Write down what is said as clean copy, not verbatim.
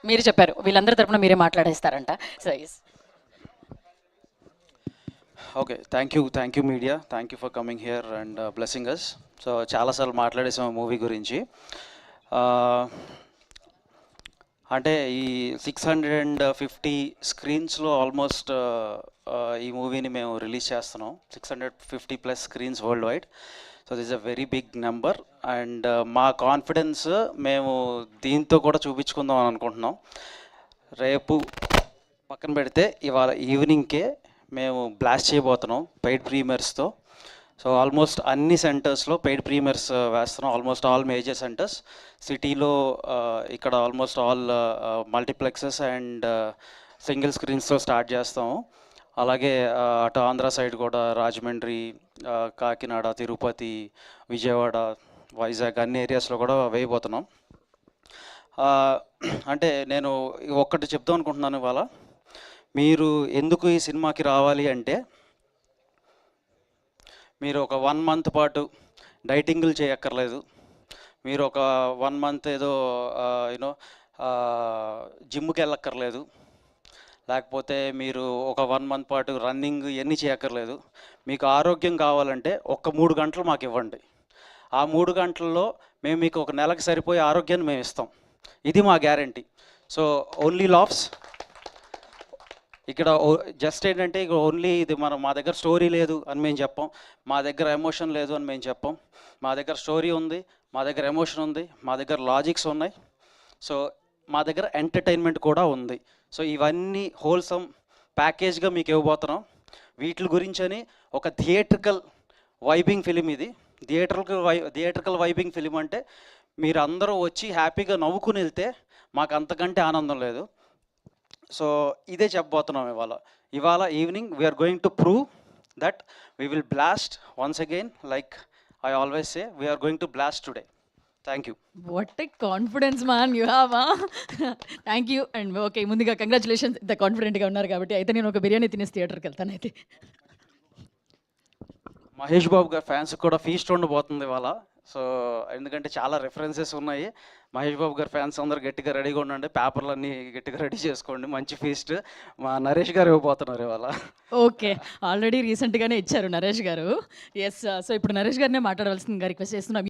మీరు చెప్పారు వీళ్ళందరి తరపున మీరే మాట్లాడేస్తారంట. So yes. Okay, thank you media, thank you for coming here and blessing us. So చాలాసార్లు మాట్లాడేసాం మూవీ గురించి. అంటే ఈ 650 స్క్రీన్స్లో ఆల్మోస్ట్ ఈ మూవీని మేము రిలీజ్ చేస్తున్నాం. 650+ screens world wide. So this a very big number and మా కాన్ఫిడెన్స్ మేము దీంతో కూడా చూపించుకుందాం అని అనుకుంటున్నాం. రేపు పక్కన పెడితే ఇవాళ ఈవినింగ్కే మేము బ్లాస్ట్ చేయబోతున్నాం పెయిడ్ ప్రీమియర్స్తో. సో ఆల్మోస్ట్ అన్ని సెంటర్స్లో పెయిడ్ ప్రీమియర్స్ వేస్తున్నాం, ఆల్మోస్ట్ ఆల్ మేజర్ సెంటర్స్ సిటీలో. ఇక్కడ almost all multiplexes and single స్క్రీన్స్తో స్టార్ట్ చేస్తాము. అలాగే అటు ఆంధ్ర సైడ్ కూడా రాజమండ్రి, కాకినాడ, తిరుపతి, విజయవాడ, వైజాగ్ అన్ని ఏరియాస్లో కూడా వేయబోతున్నాం. అంటే నేను ఒక్కటి చెప్దాం అనుకుంటున్నాను ఇవాళ. మీరు ఎందుకు ఈ సినిమాకి రావాలి అంటే, మీరు ఒక 1 మంత్ పాటు డైటింగ్లు చేయక్కర్లేదు. మీరు ఒక 1 మంత్ ఏదో యూనో జిమ్కి వెళ్ళక్కర్లేదు. లేకపోతే మీరు ఒక 1 మంత్ పాటు రన్నింగ్ ఇవన్నీ చేయక్కర్లేదు. మీకు ఆరోగ్యం కావాలంటే ఒక 3 గంటలు మాకు ఇవ్వండి. ఆ 3 గంటల్లో మేము మీకు ఒక నెలకు సరిపోయే ఆరోగ్యాన్ని మేము ఇస్తాం. ఇది మా గ్యారంటీ. So only laughs. ఇక్కడ జస్ట్ ఏంటంటే ఇక ఓన్లీ ఇది మా దగ్గర స్టోరీ లేదు అని మేము చెప్పం, మా దగ్గర ఎమోషన్ లేదు అని మేము చెప్పం. మా దగ్గర స్టోరీ ఉంది, మా దగ్గర ఎమోషన్ ఉంది, మా దగ్గర లాజిక్స్ ఉన్నాయి. సో మా దగ్గర ఎంటర్టైన్మెంట్ కూడా ఉంది. సో ఇవన్నీ హోల్సమ్ ప్యాకేజ్గా మీకు ఇవ్వబోతున్నాం. వీటి గురించని ఒక థియేట్రికల్ వైబింగ్ ఫిలిం ఇది. థియేట్రికల్ వైబింగ్ ఫిలిం అంటే మీరు అందరూ వచ్చి హ్యాపీగా నవ్వుకుని వెళ్తే మాకు అంతకంటే ఆనందం లేదు. సో ఇదే చెప్పబోతున్నాం ఇవాళ evening we're going to prove that we will blast once again. Like I always say, we're going to blast today. Thank you. What a confidence man you have. Thank you. And okay, ముందుగా congratulations, ఇంత కాన్ఫిడెంట్గా ఉన్నారు కాబట్టి. అయితే నేను ఒక బిర్యానీ తినేసి థియేటర్కి వెళ్తాను. అయితే మహేష్ బాబు గారి ఫ్యాన్స్కి కూడా ఫీస్ట్ ఉండబోతుంది ఇవాళ. సో ఎందుకంటే చాలా రెఫరెన్సెస్ ఉన్నాయి. మహేష్ బాబు గారి ఫ్యాన్స్ అందరూ గట్టిగా రెడీగా ఉండండి, పేపర్లన్నీ గట్టిగా రెడీ చేసుకోండి. మంచి ఫీస్ట్ మా నరేష్ గారు ఇవ్వబోతున్నారు ఇవాళ. ఓకే, ఆల్రెడీ రీసెంట్గానే ఇచ్చారు నరేష్ గారు. ఎస్. సో ఇప్పుడు నరేష్ గారినే మాట్లాడవలసిందిగా రిక్వెస్ట్ చేస్తున్నాం.